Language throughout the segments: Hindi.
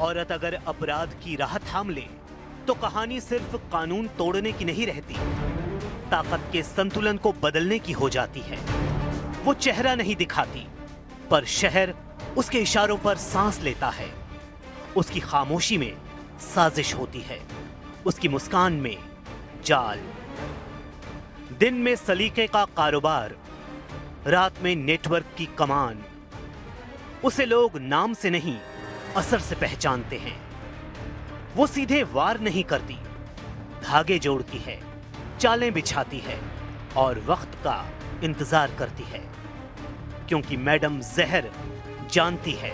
औरत अगर अपराध की राह थाम ले तो कहानी सिर्फ कानून तोड़ने की नहीं रहती, ताकत के संतुलन को बदलने की हो जाती है। वो चेहरा नहीं दिखाती, पर शहर उसके इशारों पर सांस लेता है। उसकी खामोशी में साजिश होती है, उसकी मुस्कान में जाल। दिन में सलीके का कारोबार, रात में नेटवर्क की कमान। उसे लोग नाम से नहीं, असर से पहचानते हैं। वो सीधे वार नहीं करती, धागे जोड़ती है, चालें बिछाती है और वक्त का इंतजार करती है, क्योंकि मैडम जहर जानती है,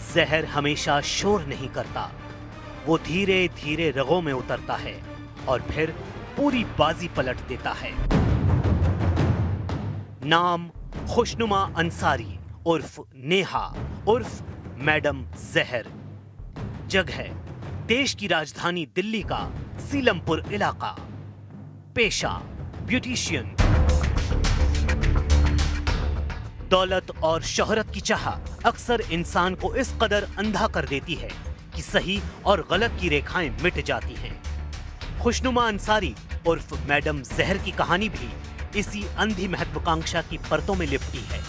जहर हमेशा शोर नहीं करता। वो धीरे धीरे रगों में उतरता है और फिर पूरी बाजी पलट देता है। नाम खुशनुमा अंसारी उर्फ नेहा उर्फ मैडम जहर। जगह देश की राजधानी दिल्ली का सीलमपुर इलाका। पेशा ब्यूटिशियन। दौलत और शोहरत की चाह अक्सर इंसान को इस कदर अंधा कर देती है कि सही और गलत की रेखाएं मिट जाती हैं। खुशनुमा अंसारी उर्फ मैडम जहर की कहानी भी इसी अंधी महत्वाकांक्षा की परतों में लिपटी है।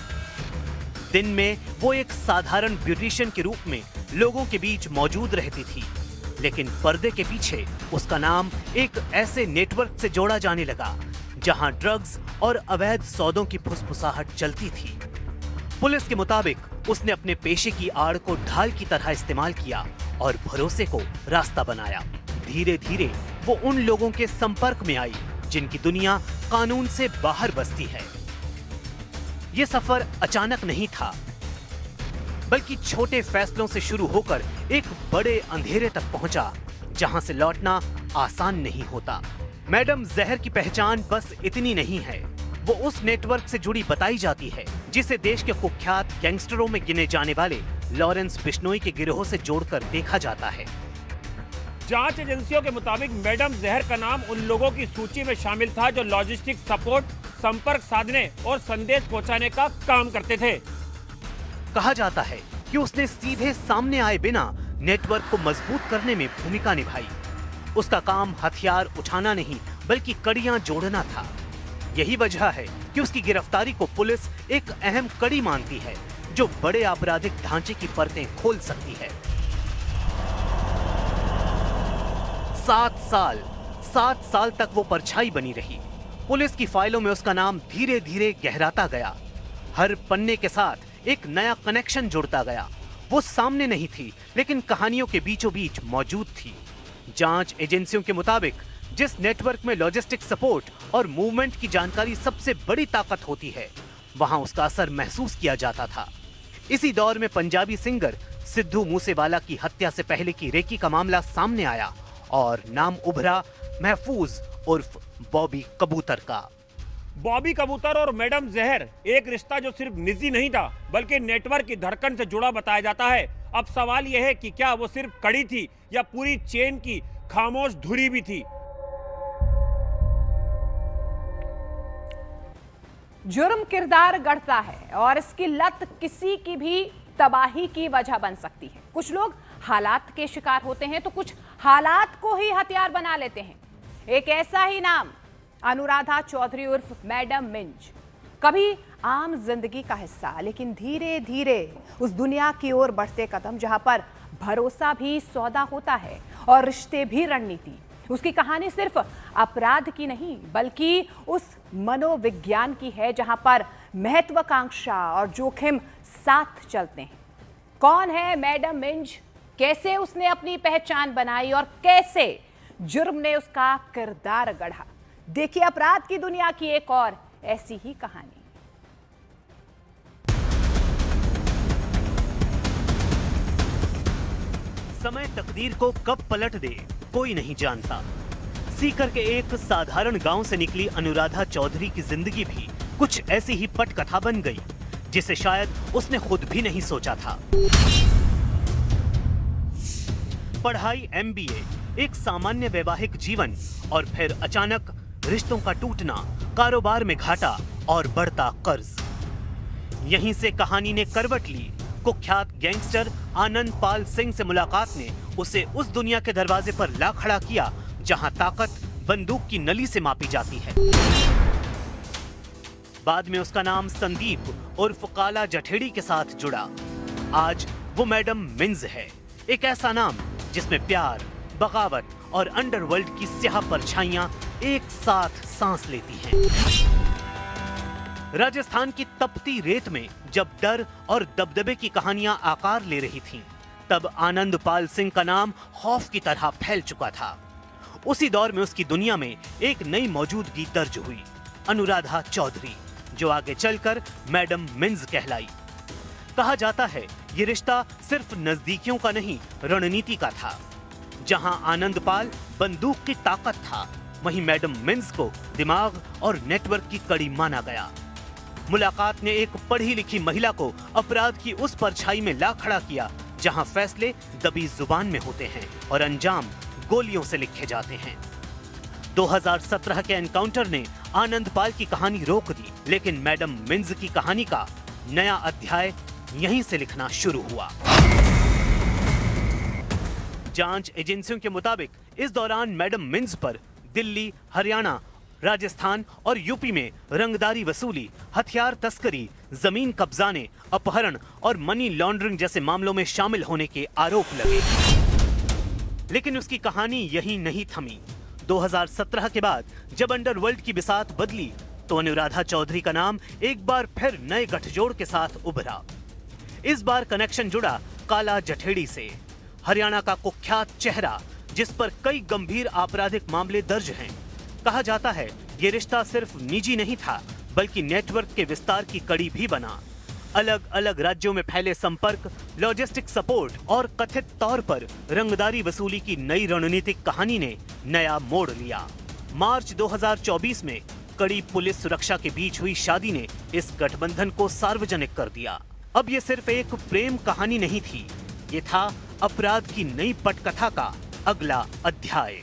दिन में वो एक साधारण ब्यूटिशियन के रूप में लोगों के बीच मौजूद रहती थी, लेकिन पर्दे के पीछे उसका नाम एक ऐसे नेटवर्क से जोड़ा जाने लगा जहां ड्रग्स और अवैध सौदों की फुसफुसाहट चलती थी। पुलिस के मुताबिक उसने अपने पेशे की आड़ को ढाल की तरह इस्तेमाल किया और भरोसे को रास्ता बनाया। धीरे धीरे वो उन लोगों के संपर्क में आई जिनकी दुनिया कानून से बाहर बसती है। ये सफर अचानक नहीं था, बल्कि छोटे फैसलों से शुरू होकर एक बड़े अंधेरे तक पहुंचा, जहां से लौटना आसान नहीं होता। मैडम जहर की पहचान बस इतनी नहीं है, वो उस नेटवर्क से जुड़ी बताई जाती है जिसे देश के कुख्यात गैंगस्टरों में गिने जाने वाले लॉरेंस बिश्नोई के गिरोह से जोड़कर देखा जाता है। जांच एजेंसियों के मुताबिक मैडम जहर का नाम उन लोगों की सूची में शामिल था जो लॉजिस्टिक सपोर्ट, संपर्क साधने और संदेश पहुंचाने का काम करते थे। कहा जाता है कि उसने सीधे सामने आए बिना नेटवर्क को मजबूत करने में भूमिका निभाई। उसका काम हथियार उठाना नहीं, बल्कि कड़ियां जोड़ना था। यही वजह है कि उसकी गिरफ्तारी को पुलिस एक अहम कड़ी मानती है, जो बड़े आपराधिक ढांचे की परतें खोल सकती है। 7 साल तक वो परछाई बनी रही। पुलिस की फाइलों में उसका नाम धीरे धीरे गहराता गया। हर पन्ने के साथ एक नया कनेक्शन जुड़ता गया। वो सामने नहीं थी, लेकिन कहानियों के बीचों बीच मौजूद थी। जांच एजेंसियों के मुताबिक जिस नेटवर्क में लॉजिस्टिक सपोर्ट और मूवमेंट की जानकारी सबसे बड़ी ताकत होती है, वहां उसका असर महसूस किया जाता था। इसी दौर में पंजाबी सिंगर सिद्धू मूसेवाला की हत्या से पहले की रेकी का मामला सामने आया और नाम उभरा महफूज उर्फ बॉबी कबूतर का। बॉबी कबूतर और मैडम जहर एक रिश्ता जो सिर्फ निजी नहीं था, बल्कि नेटवर्क की धड़कन से जुड़ा बताया जाता है। अब सवाल यह है कि क्या वो सिर्फ कड़ी थी या पूरी चेन की खामोश धुरी भी थी। जुर्म किरदार गढ़ता है और इसकी लत किसी की भी तबाही की वजह बन सकती है। कुछ लोग हालात के शिकार होते हैं तो कुछ हालात को ही हथियार बना लेते हैं। एक ऐसा ही नाम अनुराधा चौधरी उर्फ मैडम मिंज। कभी आम जिंदगी का हिस्सा, लेकिन धीरे धीरे उस दुनिया की ओर बढ़ते कदम जहां पर भरोसा भी सौदा होता है और रिश्ते भी रणनीति। उसकी कहानी सिर्फ अपराध की नहीं, बल्कि उस मनोविज्ञान की है जहां पर महत्वाकांक्षा और जोखिम साथ चलते हैं। कौन है मैडम मिंज, कैसे उसने अपनी पहचान बनाई और कैसे जुर्म ने उसका किरदार गढ़ा। देखिए अपराध की दुनिया की एक और ऐसी ही कहानी। समय तकदीर को कब पलट दे कोई नहीं जानता। सीकर के एक साधारण गांव से निकली अनुराधा चौधरी की जिंदगी भी कुछ ऐसी ही पटकथा बन गई, जिसे शायद उसने खुद भी नहीं सोचा था। पढ़ाई MBA, एक सामान्य वैवाहिक जीवन और फिर अचानक रिश्तों का टूटना, कारोबार में घाटा और बढ़ता कर्ज। यहीं से कहानी ने करवट ली कुख्यात गैंगस्टर आनंद पाल सिंह से मुलाकात ने उसे उस दुनिया के दरवाजे पर ला खड़ा किया जहां ताकत बंदूक की नली से मापी जाती है। बाद में उसका नाम संदीप उर्फ काला जठेड़ी के साथ जुड़ा। आज वो मैडम मिंज है, एक ऐसा नाम जिसमें प्यार, बगावत और अंडरवर्ल्ड की स्याह परछाइयां एक साथ सांस लेती हैं। राजस्थान की तपती रेत में जब डर और दबदबे की कहानियां आकार ले रही थीं, तब आनंद पाल सिंह का नाम खौफ की तरह फैल चुका था। उसी दौर में उसकी दुनिया में एक नई मौजूदगी दर्ज हुई, अनुराधा चौधरी, जो आगे चलकर मैडम मिंज कहलाई। कहा जाता है ये रिश्ता सिर्फ नजदीकियों का नहीं, रणनीति का था। जहां आनंद पाल बंदूक की ताकत था, वहीं मैडम मिंज को दिमाग और नेटवर्क की कड़ी माना गया। मुलाकात ने एक पढ़ी लिखी महिला को अपराध की उस परछाई में ला खड़ा किया जहां फैसले दबी जुबान में होते हैं और अंजाम गोलियों से लिखे जाते हैं। 2017 के एनकाउंटर ने आनंद पाल की कहानी रोक दी, लेकिन मैडम मिंज की कहानी का नया अध्याय यहीं से लिखना शुरू हुआ। जांच एजेंसियों के मुताबिक इस दौरान मैडम मिंज पर दिल्ली, हरियाणा, राजस्थान और यूपी में रंगदारी वसूली, हथियार तस्करी, जमीन कब्जाने, अपहरण और मनी लॉन्ड्रिंग जैसे मामलों में शामिल होने के आरोप लगे। लेकिन उसकी कहानी यहीं नहीं थमी। 2017 के बाद जब अंडरवर्ल्ड की बिसात बदली, तो अनुराधा चौधरी का नाम एक बार फिर नए गठजोड़ के साथ उभरा। इस बार कनेक्शन जुड़ा काला जठेड़ी से, हरियाणा का कुख्यात चेहरा जिस पर कई गंभीर आपराधिक मामले दर्ज हैं। कहा जाता है ये रिश्ता सिर्फ निजी नहीं था, बल्कि नेटवर्क के विस्तार की कड़ी भी बना। अलग अलग राज्यों में फैले संपर्क, लॉजिस्टिक सपोर्ट और कथित तौर पर रंगदारी वसूली की नई रणनीतिक कहानी ने नया मोड़ लिया। मार्च 2024 में कड़ी पुलिस सुरक्षा के बीच हुई शादी ने इस गठबंधन को सार्वजनिक कर दिया। अब ये सिर्फ एक प्रेम कहानी नहीं थी, ये था अपराध की नई पटकथा का अगला अध्याय।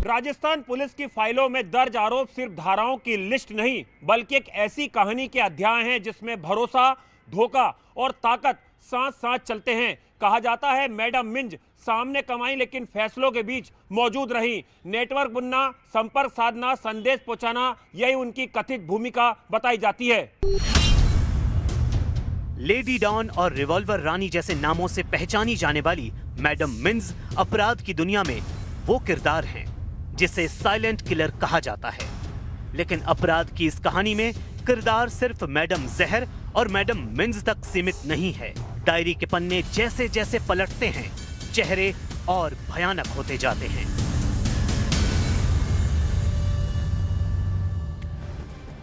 राजस्थान पुलिस की फाइलों में दर्ज आरोप सिर्फ धाराओं की लिस्ट नहीं, बल्कि एक ऐसी कहानी के अध्याय हैं जिसमें भरोसा, धोखा और ताकत साथ साथ चलते हैं। कहा जाता है मैडम मिंज सामने कमाई लेकिन फैसलों के बीच मौजूद रही। नेटवर्क बुनना, संपर्क साधना, संदेश पहुंचाना, यही उनकी कथित भूमिका बताई जाती है। लेडी डॉन और रिवॉल्वर रानी जैसे नामों से पहचानी जाने वाली मैडम मिंज अपराध की दुनिया में वो किरदार हैं जिसे साइलेंट किलर कहा जाता है। लेकिन अपराध की इस कहानी में किरदार सिर्फ मैडम जहर और मैडम मिंज तक सीमित नहीं है। डायरी के पन्ने जैसे जैसे पलटते हैं, चेहरे और भयानक होते जाते हैं।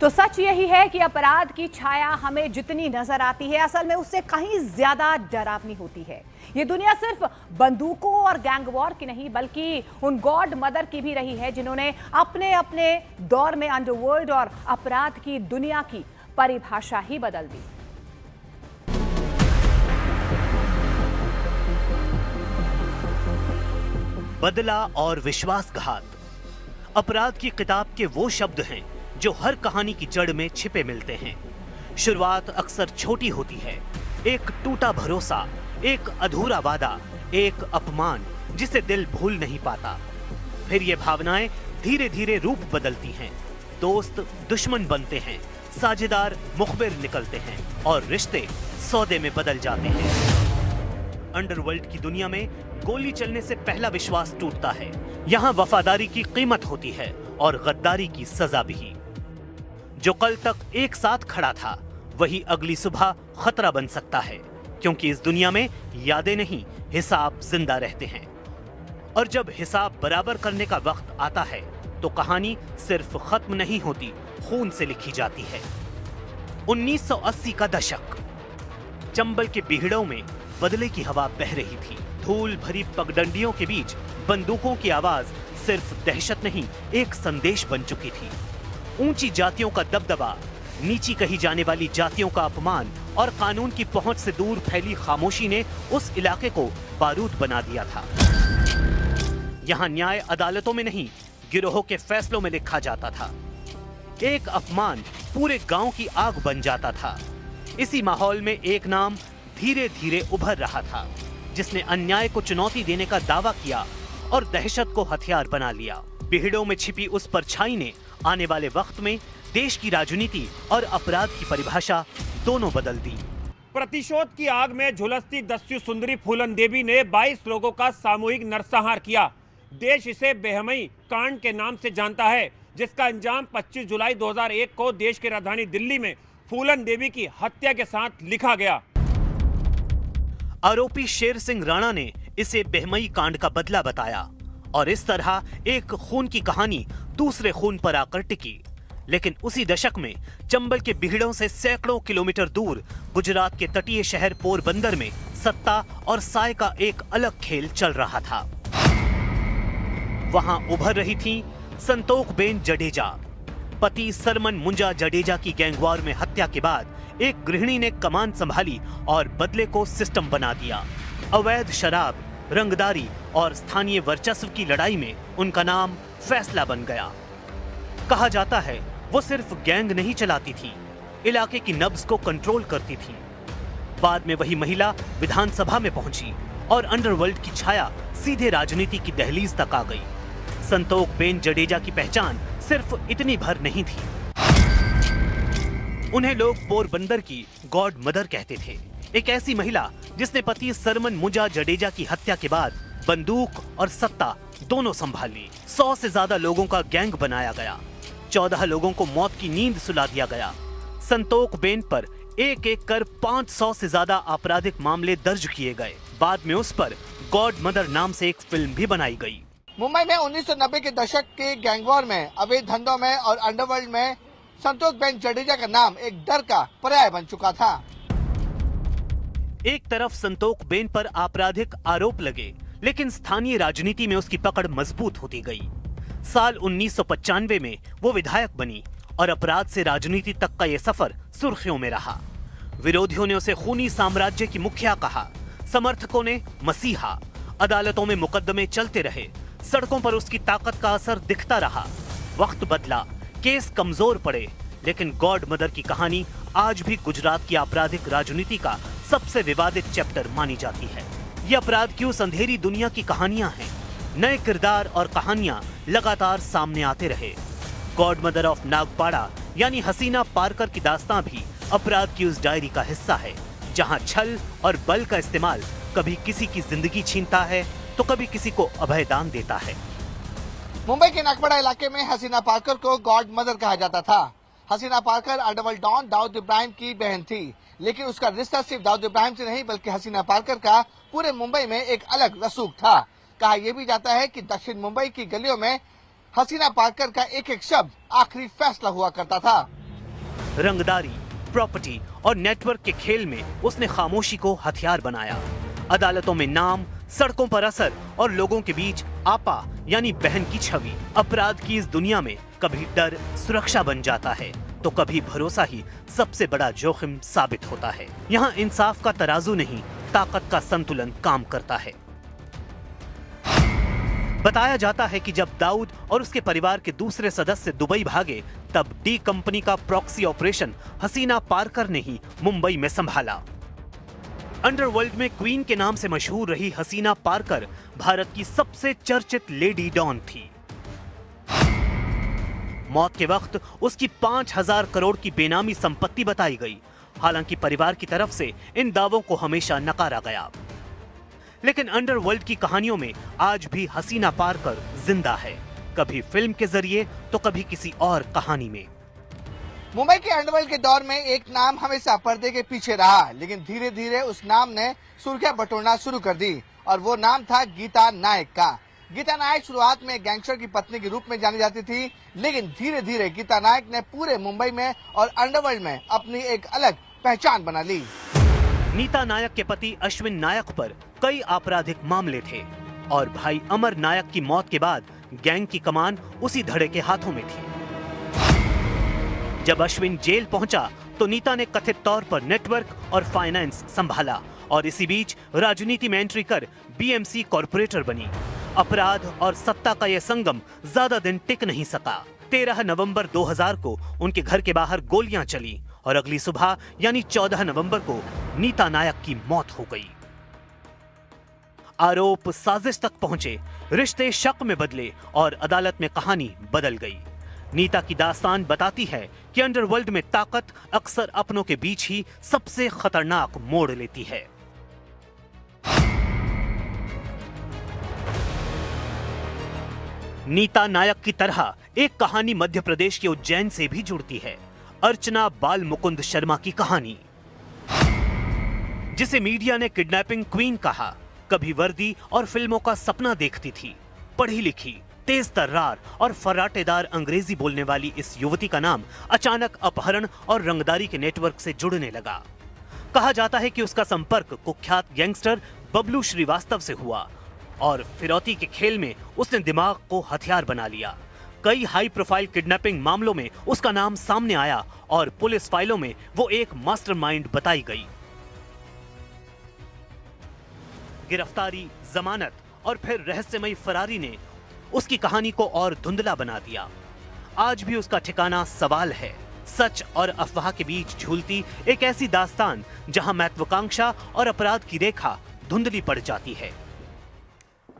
तो सच यही है कि अपराध की छाया हमें जितनी नजर आती है, असल में उससे कहीं ज्यादा डरावनी होती है। ये दुनिया सिर्फ बंदूकों और गैंग वॉर की नहीं, बल्कि उन गॉड मदर की भी रही है जिन्होंने अपने अपने दौर में अंडरवर्ल्ड और अपराध की दुनिया की परिभाषा ही बदल दी। बदला और विश्वासघात अपराध की किताब के वो शब्द हैं जो हर कहानी की जड़ में छिपे मिलते हैं। शुरुआत अक्सर छोटी होती है, एक टूटा भरोसा, एक अधूरा वादा, एक अपमान जिसे दिल भूल नहीं पाता। फिर ये भावनाएं धीरे धीरे रूप बदलती हैं, दोस्त दुश्मन बनते हैं, साझेदार मुखबिर निकलते हैं और रिश्ते सौदे में बदल जाते हैं। अंडरवर्ल्ड की दुनिया में गोली चलने से पहला विश्वास टूटता है। यहाँ वफादारी की कीमत होती है और गद्दारी की सजा भी। जो कल तक एक साथ खड़ा था, वही अगली सुबह खतरा बन सकता है, क्योंकि इस दुनिया में यादें नहीं, हिसाब जिंदा रहते हैं। और जब हिसाब बराबर करने का वक्त आता है, तो कहानी सिर्फ खत्म नहीं होती, खून से लिखी जाती है। 1980 का दशक, चंबल के बिहड़ों में बदले की हवा बह रही थी। धूल भरी पगडंडियों के बीच बंदूकों की आवाज सिर्फ दहशत नहीं, एक संदेश बन चुकी थी। ऊंची जातियों का दबदबा, नीची कही जाने वाली जातियों का अपमान और कानून की पहुंच से दूर फैली खामोशी ने उस इलाके को बारूद बना दिया था। यहां न्याय अदालतों में नहीं, गिरोहों के फैसलों में लिखा जाता था। एक अपमान पूरे गांव की आग बन जाता था। इसी माहौल में एक नाम धीरे धीरे उभर रहा था, जिसने अन्याय को चुनौती देने का दावा किया और दहशत को हथियार बना लिया। बिहड़ों में छिपी उस परछाई ने आने वाले वक्त में देश की राजनीति और अपराध की परिभाषा दोनों बदल दी। प्रतिशोध की आग में झुलसती दस्यु सुंदरी फूलन देवी ने 22 लोगों का सामूहिक नरसंहार किया। देश इसे बेहमई कांड के नाम से जानता है, जिसका अंजाम 25 जुलाई 2001 को देश की राजधानी दिल्ली में फूलन देवी की हत्या के साथ लिखा गया। आरोपी शेर सिंह राणा ने इसे बेहमई कांड का बदला बताया और इस तरह एक खून की कहानी दूसरे खून पर आकर टिकी। लेकिन उसी दशक में चंबल के बिहड़ों से सैकड़ों किलोमीटर दूर गुजरात के तटीय शहर पोरबंदर में सत्ता और साय का एक अलग खेल चल रहा था। वहां उभर रही थी संतोखबेन जडेजा। पति सरमन मुंजा जडेजा की गैंगवार में हत्या के बाद एक गृहिणी ने कमान संभाली और बदले को सिस्टम बना दिया। अवैध शराब, रंगदारी और स्थानीय वर्चस्व की लड़ाई में उनका नाम फैसला बन गया। कहा जाता है वो सिर्फ गैंग नहीं चलाती थी, इलाके की नब्ज को कंट्रोल करती थी। बाद में वही महिला विधानसभा में पहुंची और अंडरवर्ल्ड की छाया सीधे राजनीति की दहलीज तक आ गई। संतोखबेन जडेजा की पहचान सिर्फ इतनी भर नहीं थी। उन्हें लोग पोरबंदर की गॉड मदर कहते थे। एक ऐसी महिला जिसने पति सरमन मुंजा जडेजा की हत्या के बाद बंदूक और सत्ता दोनों संभाल ली। 100 से ज्यादा लोगों का गैंग बनाया गया। 14 लोगों को मौत की नींद सुला दिया गया। संतोखबेन पर एक एक कर 500 से ज्यादा आपराधिक मामले दर्ज किए गए। बाद में उस पर गॉड मदर नाम से एक फिल्म भी बनाई गई। मुंबई में 1990 के दशक के गैंगवॉर में, अवैध धंधों में और अंडरवर्ल्ड में संतोखबेन जडेजा का नाम एक डर का पर्याय बन चुका था। एक तरफ संतोखबेन पर आपराधिक आरोप लगे, लेकिन स्थानीय राजनीति में उसकी पकड़ मजबूत होती गई। साल 1995 में वो विधायक बनी और अपराध से राजनीति तक का ये सफर सुर्खियों में रहा। विरोधियों ने उसे खूनी साम्राज्य की मुखिया कहा, समर्थकों ने मसीहा। अदालतों में मुकदमे चलते रहे, सड़कों पर उसकी ताकत का असर दिखता रहा। वक्त बदला, केस कमजोर पड़े, लेकिन गॉड मदर की कहानी आज भी गुजरात की आपराधिक राजनीति का सबसे विवादित चैप्टर मानी जाती है। ये अपराध की उस अंधेरी दुनिया की कहानियां हैं। नए किरदार और कहानियां लगातार सामने आते रहे। गॉड मदर ऑफ नागपाड़ा यानी हसीना पारकर की दास्तां भी अपराध की उस डायरी का हिस्सा है, जहां छल और बल का इस्तेमाल कभी किसी की जिंदगी छीनता है तो कभी किसी को अभयदान देता है। मुंबई के नागपाड़ा इलाके में हसीना पारकर को गॉड मदर कहा जाता था। हसीना पारकर अंडरवर्ल्ड डॉन दाऊद इब्राहिम की बहन थी, लेकिन उसका रिश्ता सिर्फ दाऊद इब्राहिम से नहीं बल्कि हसीना पारकर का पूरे मुंबई में एक अलग रसूख था। कहा यह भी जाता है कि दक्षिण मुंबई की गलियों में हसीना पारकर का एक एक शब्द आखिरी फैसला हुआ करता था। रंगदारी, प्रॉपर्टी और नेटवर्क के खेल में उसने खामोशी को हथियार बनाया। अदालतों में नाम, सड़कों पर असर और लोगों के बीच आपा यानी बहन की छवि। अपराध की इस दुनिया में कभी डर सुरक्षा बन जाता है तो कभी भरोसा ही सबसे बड़ा जोखिम साबित होता है। यहाँ इंसाफ का तराजू नहीं, ताकत का संतुलन काम करता है। बताया जाता है कि जब दाऊद और उसके परिवार के दूसरे सदस्य दुबई भागे, तब डी कंपनी का प्रॉक्सी ऑपरेशन हसीना पारकर ने ही मुंबई में संभाला। अंडरवर्ल्ड में क्वीन के नाम से मशहूर रही हसीना पारकर भारत की सबसे चर्चित लेडी डॉन थी। मौत के वक्त उसकी 5,000 करोड़ की बेनामी संपत्ति बताई गई। हालांकि परिवार की तरफ से इन दावों को हमेशा नकारा गया। लेकिन अंडरवर्ल्ड की कहानियों में आज भी हसीना पारकर जिंदा है, कभी फिल्म के जरिए तो कभी किसी और कहानी में। मुंबई के अंडरवर्ल्ड के दौर में एक नाम हमेशा पर्दे के पीछे रहा, लेकिन धीरे धीरे उस नाम ने सुर्खियां बटोरना शुरू कर दी और वो नाम था गीता नायक का। गीता नायक शुरुआत में गैंगस्टर की पत्नी के रूप में जानी जाती थी, लेकिन धीरे धीरे गीता नायक ने पूरे मुंबई में और अंडरवर्ल्ड में अपनी एक अलग पहचान बना ली। नीता नायक के पति अश्विन नायक पर कई आपराधिक मामले थे और भाई अमर नायक की मौत के बाद गैंग की कमान उसी धड़े के हाथों में थी। जब अश्विन जेल पहुंचा तो नीता ने कथित तौर पर नेटवर्क और फाइनेंस संभाला और इसी बीच राजनीति में एंट्री कर बीएमसी कॉर्पोरेटर बनी। अपराध और सत्ता का यह संगम ज्यादा दिन टिक नहीं सका। 13 नवंबर 2000 को उनके घर के बाहर गोलियां चली और अगली सुबह यानी 14 नवंबर को नीता नायक की मौत हो गई। आरोप साजिश तक पहुंचे, रिश्ते शक में बदले और अदालत में कहानी बदल गई। नीता की दास्तान बताती है कि अंडरवर्ल्ड में ताकत अक्सर अपनों के बीच ही सबसे खतरनाक मोड़ लेती है। नीता नायक की तरह एक कहानी मध्य प्रदेश के उज्जैन से भी जुड़ती है। अर्चना बाल मुकुंद शर्मा की कहानी, जिसे मीडिया ने किडनैपिंग क्वीन कहा। कभी वर्दी और फिल्मों का सपना देखती थी। पढ़ी लिखी, तेज तर्रार और फर्राटेदार अंग्रेजी बोलने वाली इस युवती का नाम अचानक अपहरण और रंगदारी के नेटवर्क से जुड़ने लगा। कहा जाता है कि उसका संपर्क कुख्यात गैंगस्टर बबलू श्रीवास्तव से हुआ और फिरौती के खेल में उसने दिमाग को हथियार बना लिया। कई हाई प्रोफाइल किडनैपिंग मामलों में उसका नाम सामने आया और पुलिस फाइलों में वो एक मास्टरमाइंड बताई गई। गिरफ्तारी, जमानत और फिर रहस्यमयी फरारी ने उसकी कहानी को और धुंधला बना दिया। आज भी उसका ठिकाना सवाल है। सच और अफवाह के बीच झूलती एक ऐसी दास्तान जहां महत्वाकांक्षा और अपराध की रेखा धुंधली पड़ जाती है।